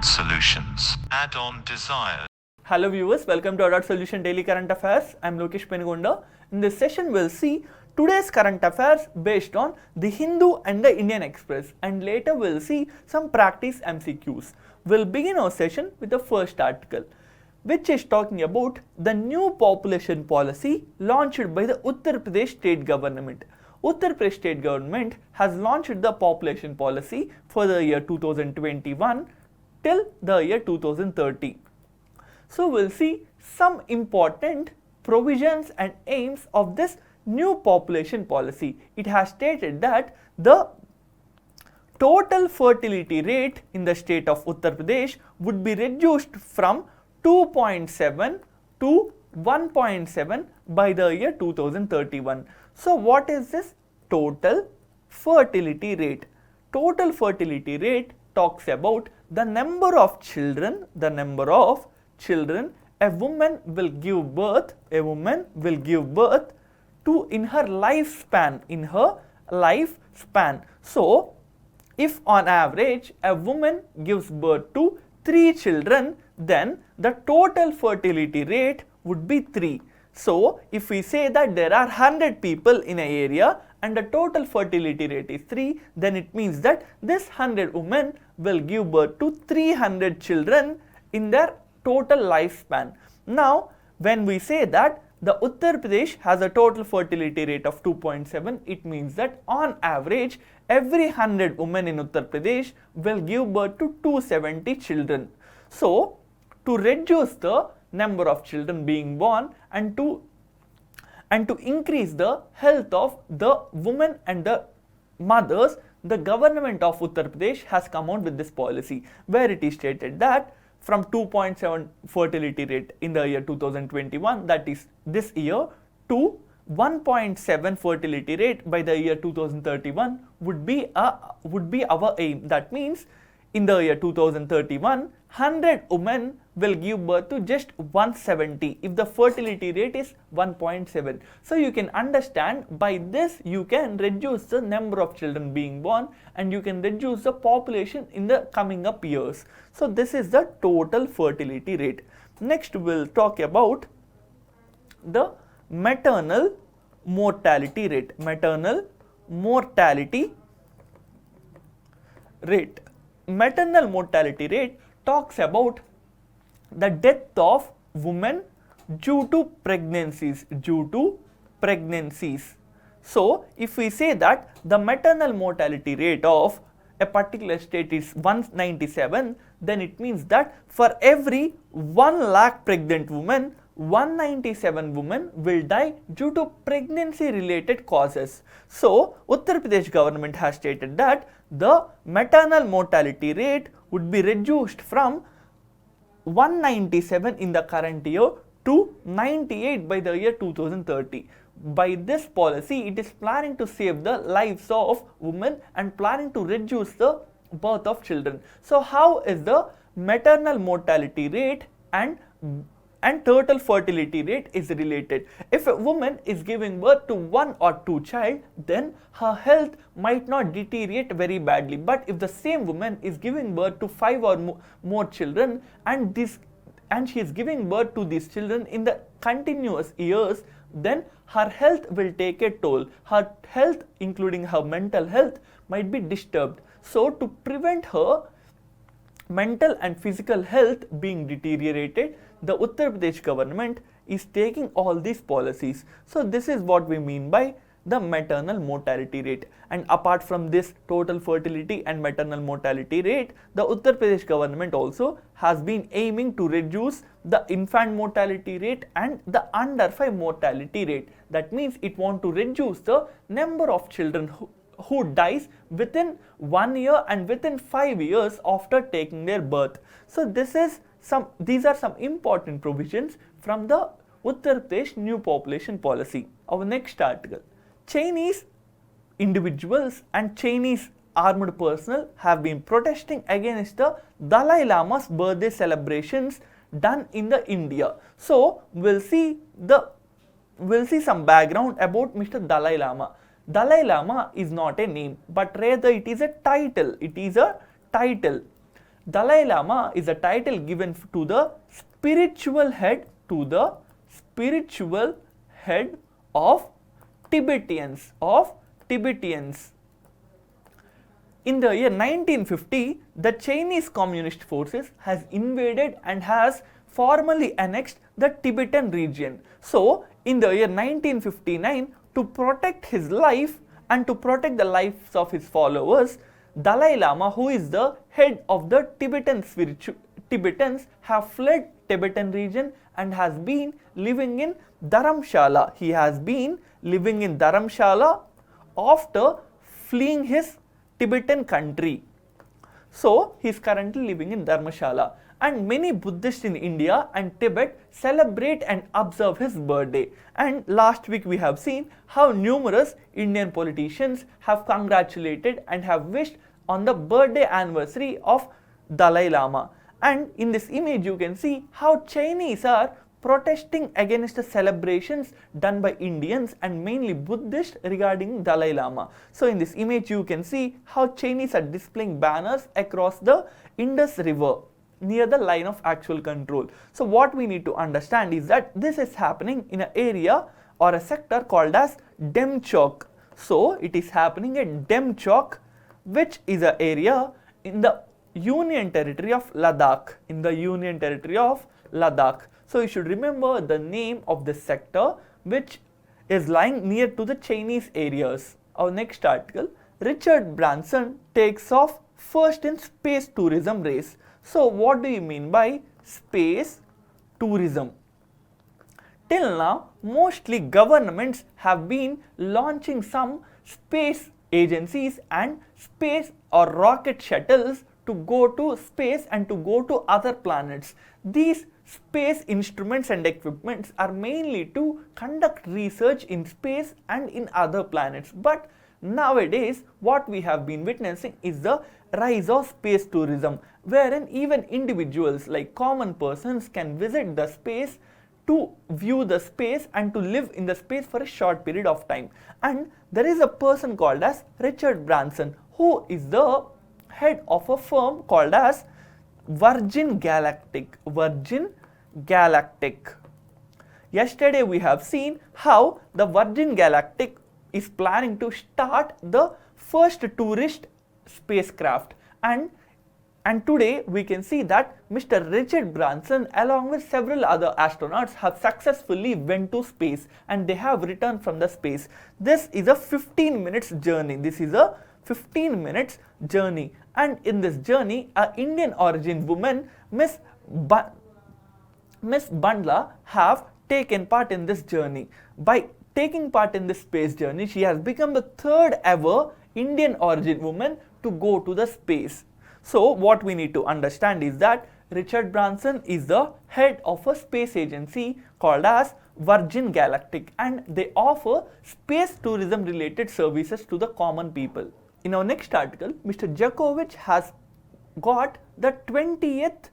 Adult Solutions. Add-on desires. Hello viewers, welcome to Adult Solution Daily Current Affairs. I am Lokesh Penugonda. In this session we'll see today's current affairs based on the Hindu and the Indian Express, and later we'll see some practice MCQs. We'll begin our session with the first article, which is talking about the new population policy launched by the Uttar Pradesh state government. Uttar Pradesh state government has launched the population policy for the year 2021 till the year 2030. So we'll see some important provisions and aims of this new population policy. It has stated that the total fertility rate in the state of Uttar Pradesh would be reduced from 2.7 to 1.7 by the year 2031. So what is this total fertility rate? Total fertility rate talks about the number of children a woman will give birth to in her lifespan. So if on average a woman gives birth to 3 children, then the total fertility rate would be 3. So if we say that there are 100 people in an area and the total fertility rate is 3, then it means that this 100 women will give birth to 300 children in their total lifespan. Now when we say that the Uttar Pradesh has a total fertility rate of 2.7, it means that on average every 100 women in Uttar Pradesh will give birth to 270 children. So to reduce the number of children being born and to increase the health of the women and the mothers, the government of Uttar Pradesh has come out with this policy, where it is stated that from 2.7 fertility rate in the year 2021, that is this year, to 1.7 fertility rate by the year 2031 would be our aim. That means in the year 2031, 100 women will give birth to just 170 if the fertility rate is 1.7. So you can understand, by this you can reduce the number of children being born and you can reduce the population in the coming up years. So this is the total fertility rate. Next we'll talk about the maternal mortality rate. Maternal mortality rate talks about the death of women due to pregnancies. So if we say that the maternal mortality rate of a particular state is 197, then it means that for every 1 lakh pregnant women, 197 women will die due to pregnancy related causes. So Uttar Pradesh government has stated that the maternal mortality rate would be reduced from 197 in the current year to 98 by the year 2030. By this policy, it is planning to save the lives of women and planning to reduce the birth of children. So how is the maternal mortality rate and total fertility rate is related? If a woman is giving birth to 1 or 2 child, then her health might not deteriorate very badly. But if the same woman is giving birth to 5 or more children and she is giving birth to these children in the continuous years, then her health will take a toll. Her health, including her mental health, might be disturbed. So to prevent her mental and physical health being deteriorated, the Uttar Pradesh government is taking all these policies. So this is what we mean by the maternal mortality rate. And apart from this total fertility and maternal mortality rate, the Uttar Pradesh government also has been aiming to reduce the infant mortality rate and the under 5 mortality rate. That means it wants to reduce the number of children who dies within 1 year and within 5 years after taking their birth. So these are some important provisions from the Uttar Pradesh new population policy. Our next article. Chinese individuals and Chinese armed personnel have been protesting against the Dalai Lama's birthday celebrations done in the India. So we'll see some background about Mr. Dalai Lama. Dalai Lama is not a name, but rather it is a title. Dalai Lama is a title given to the spiritual head of Tibetans. In the year 1950, the Chinese Communist forces has invaded and has formally annexed the Tibetan region. So, in the year 1959, to protect his life and to protect the lives of his followers, Dalai Lama, who is the head of the Tibetans, have fled Tibetan region and has been living in Dharamshala. He has been living in Dharamshala after fleeing his Tibetan country. So, he is currently living in Dharamshala, and many Buddhists in India and Tibet celebrate and observe his birthday. And last week we have seen how numerous Indian politicians have congratulated and have wished on the birthday anniversary of Dalai Lama. And in this image you can see how Chinese are protesting against the celebrations done by Indians and mainly Buddhists regarding Dalai Lama. So in this image you can see how Chinese are displaying banners across the Indus River near the line of actual control. So what we need to understand is that this is happening in an area or a sector called as Demchok. So it is happening at Demchok, which is an area in the Union Territory of Ladakh. So you should remember the name of the sector which is lying near to the Chinese areas. Our next article, Richard Branson takes off first in space tourism race. So what do you mean by space tourism? Till now, mostly governments have been launching some space agencies and space or rocket shuttles to go to space and to go to other planets. These space instruments and equipments are mainly to conduct research in space and in other planets. But nowadays, what we have been witnessing is the rise of space tourism, wherein even individuals like common persons can visit the space to view the space and to live in the space for a short period of time. And there is a person called as Richard Branson, who is the head of a firm called as Virgin Galactic. Yesterday we have seen how the Virgin Galactic is planning to start the first tourist spacecraft, and today we can see that Mr. Richard Branson along with several other astronauts have successfully went to space and they have returned from the space. This is a 15 minutes journey. And in this journey, a Indian origin woman, Miss Bandla, have taken part in this journey. By taking part in this space journey, she has become the third ever Indian origin woman to go to the space. So what we need to understand is that Richard Branson is the head of a space agency called as Virgin Galactic, and they offer space tourism related services to the common people. In our next article, Mr. Djokovic has got the 20th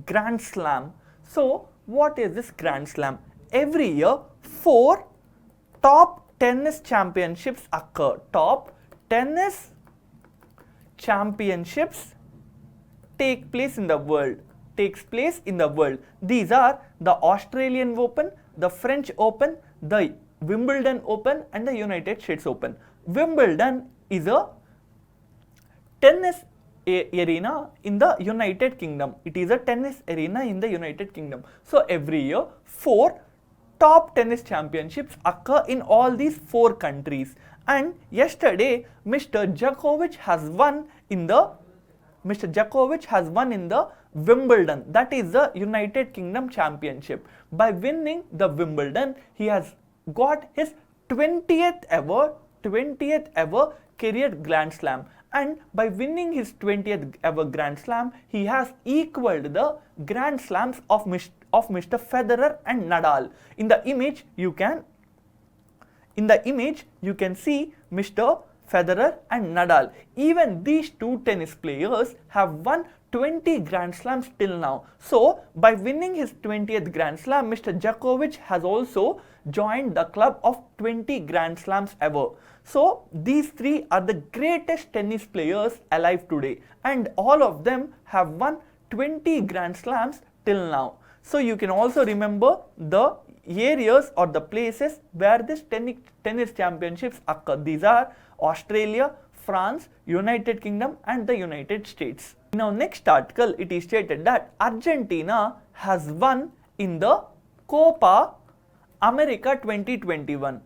Grand Slam. So what is this Grand Slam? Every year, 4 top tennis championships occur. Top tennis championships takes place in the world. These are the Australian Open, the French Open, the Wimbledon Open and the United States Open. Wimbledon is a tennis arena in the United Kingdom. It is a tennis arena in the United Kingdom. So every year 4 top tennis championships occur in all these 4 countries. And yesterday Mr. Djokovic has won in the Wimbledon, that is the United Kingdom Championship. By winning the Wimbledon, he has got his 20th ever career Grand Slam. And by winning his 20th ever Grand Slam, he has equaled the Grand Slams of Mr. Federer and Nadal. In the image you can see Mr. Federer and Nadal. Even these 2 tennis players have won 20 Grand Slams till now. So by winning his 20th Grand Slam, Mr. Djokovic has also joined the club of 20 Grand Slams ever. So these three are the greatest tennis players alive today, and all of them have won 20 Grand Slams till now. So you can also remember the areas or the places where this tennis championships occur. These are Australia, France, United Kingdom and the United States. In our next article, it is stated that Argentina has won in the Copa America 2021.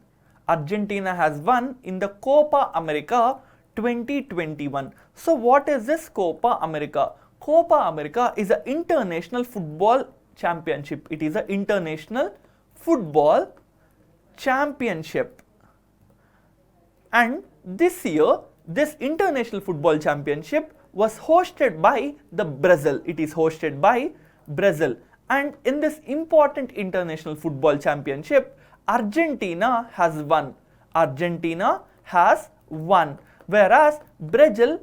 Argentina has won in the Copa America 2021. So what is this Copa America? Copa America is an international football championship. It is an international football championship. And this year, this international football championship was hosted by the Brazil. It is hosted by Brazil. And in this important international football championship, Argentina has won. Argentina has won. Whereas Brazil,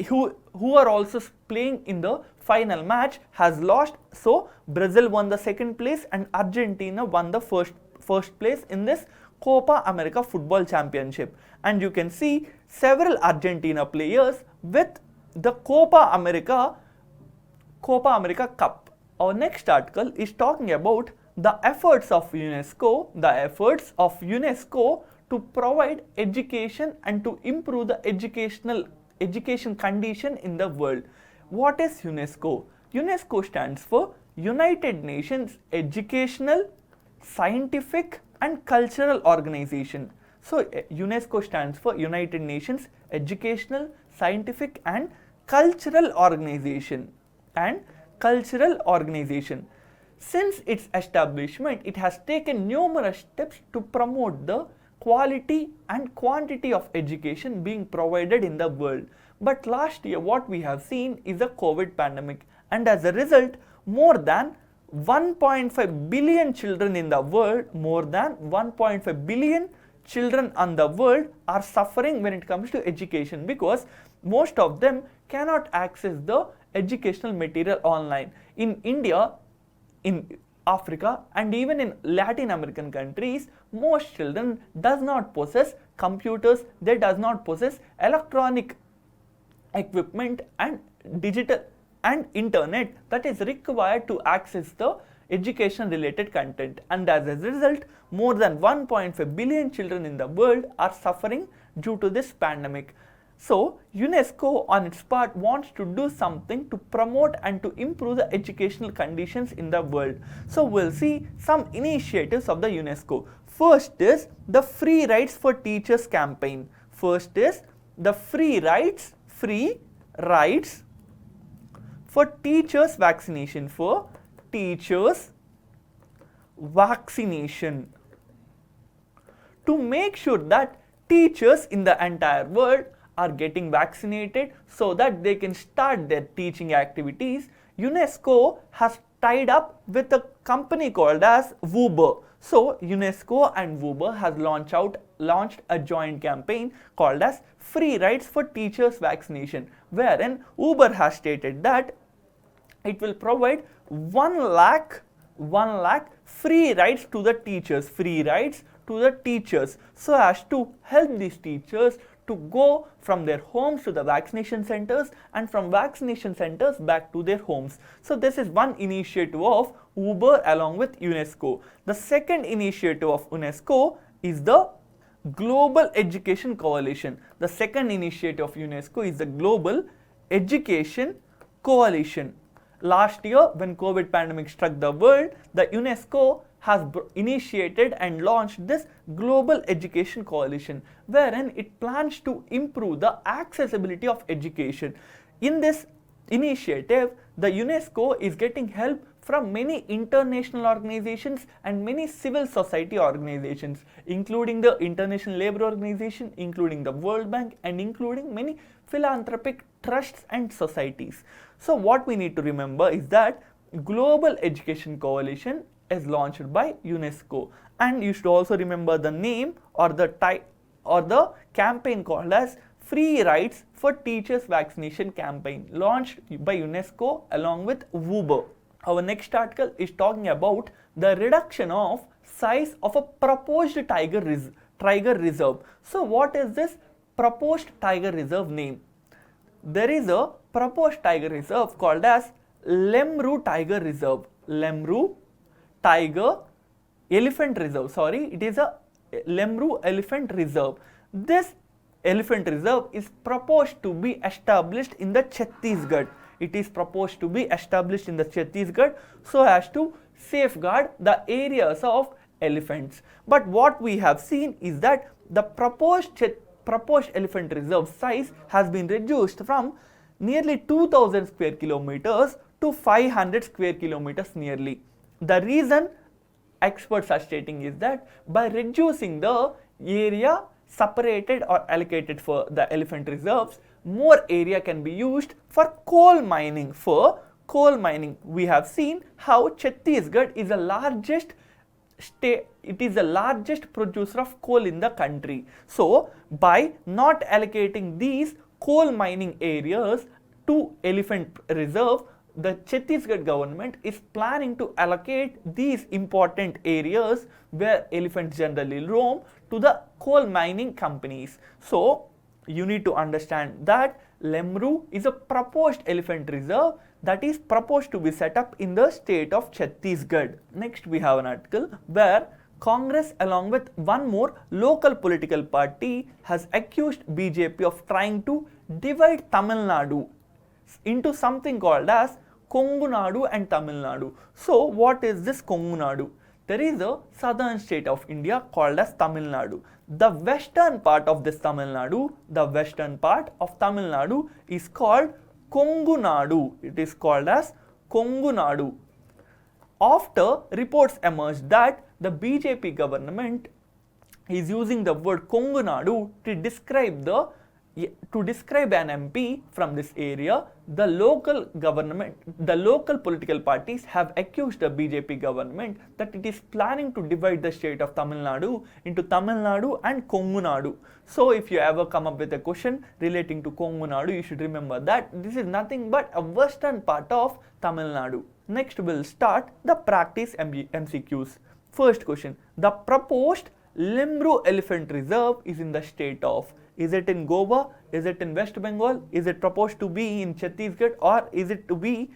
who are also playing in the final match, has lost. So Brazil won the second place and Argentina won the first place in this Copa America football championship. And you can see several Argentina players with the Copa America Cup. Our next article is talking about the efforts of UNESCO to provide education and to improve the education condition in the world. What is UNESCO? UNESCO stands for United Nations Educational, Scientific and Cultural Organization. So UNESCO stands for United Nations Educational, Scientific and Cultural Organization. Since its establishment, it has taken numerous steps to promote the quality and quantity of education being provided in the world. But last year what we have seen is a COVID pandemic, and as a result more than 1.5 billion children in the world, are suffering when it comes to education, because most of them cannot access the educational material online. In India, in Africa and even in Latin American countries, most children does not possess computers, they does not possess electronic equipment and digital and internet that is required to access the education related content, and as a result more than 1.5 billion children in the world are suffering due to this pandemic. So UNESCO on its part wants to do something to promote and to improve the educational conditions in the world. So we'll see some initiatives of the UNESCO. First is the Free Rights for Teachers campaign. First is the free rights for teachers vaccination, to make sure that teachers in the entire world are getting vaccinated so that they can start their teaching activities. UNESCO has tied up with a company called as Uber. So UNESCO and Uber has launched a joint campaign called as Free Rights for Teachers Vaccination, wherein Uber has stated that it will provide 1 lakh free rides to the teachers, so as to help these teachers to go from their homes to the vaccination centers and from vaccination centers back to their homes. So this is one initiative of Uber along with UNESCO. The second initiative of UNESCO is the Global Education Coalition. The second initiative of UNESCO is the Global Education Coalition. Last year, when COVID pandemic struck the world, the UNESCO has initiated and launched this Global Education Coalition, wherein it plans to improve the accessibility of education. In this initiative, the UNESCO is getting help from many international organizations and many civil society organizations, including the International Labour Organization, including the World Bank, and including many philanthropic trusts and societies. So what we need to remember is that Global Education Coalition is launched by UNESCO, and you should also remember the name or the campaign called as Free Rights for Teachers Vaccination campaign, launched by UNESCO along with Uber. Our next article is talking about the reduction of size of a proposed tiger Tiger Reserve. So what is this proposed tiger reserve name? There is a proposed tiger reserve called as Lemru Tiger Reserve. Lemru Tiger Elephant Reserve. Sorry, it is a Lemru Elephant Reserve. This elephant reserve is proposed to be established in the Chhattisgarh. It is proposed to be established in the Chhattisgarh so as to safeguard the areas of elephants. But what we have seen is that the proposed elephant reserve size has been reduced from nearly 2000 square kilometers to 500 square kilometers nearly. The reason experts are stating is that by reducing the area separated or allocated for the elephant reserves, more area can be used for coal mining. For coal mining, we have seen how Chhattisgarh is the largest state, it is the largest producer of coal in the country. So by not allocating these coal mining areas to elephant reserve, the Chhattisgarh government is planning to allocate these important areas where elephants generally roam to the coal mining companies. So you need to understand that Lemru is a proposed elephant reserve that is proposed to be set up in the state of Chhattisgarh. Next we have an article where Congress along with one more local political party has accused BJP of trying to divide Tamil Nadu into something called as Kongu Nadu and Tamil Nadu. So what is this Kongu Nadu? There is a southern state of India called as Tamil Nadu. The western part of this Tamil Nadu, the western part of Tamil Nadu is called Kongu Nadu. It is called as Kongu Nadu. After reports emerged that the BJP government is using the word Kongu Nadu to describe an MP from this area, the local political parties have accused the BJP government that it is planning to divide the state of Tamil Nadu into Tamil Nadu and Kongu Nadu. So if you ever come up with a question relating to Kongu Nadu, you should remember that this is nothing but a western part of Tamil Nadu. Next we'll start the practice MCQs. First question, the proposed Lemru Elephant Reserve is in the state of, is it in Goa? Is it in West Bengal? Is it proposed to be in Chhattisgarh, or is it to be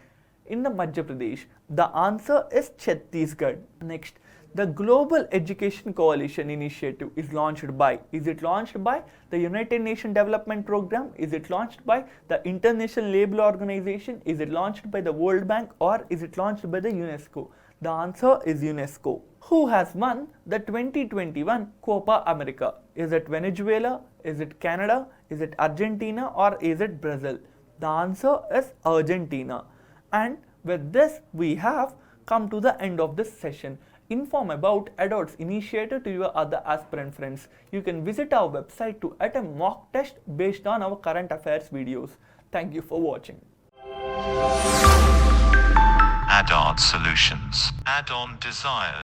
in the Madhya Pradesh? The answer is Chhattisgarh. Next, the Global Education Coalition Initiative is launched by, is it launched by the United Nations Development Program? Is it launched by the International Labour Organization? Is it launched by the World Bank, or is it launched by the UNESCO? The answer is UNESCO. Who has won the 2021 Copa America? Is it Venezuela? Is it Canada? Is it Argentina? Or is it Brazil? The answer is Argentina. And with this, we have come to the end of this session. Inform about ADOT's initiative to your other aspirant friends. You can visit our website to attempt mock test based on our current affairs videos. Thank you for watching. Add-on solutions. Add-on desires.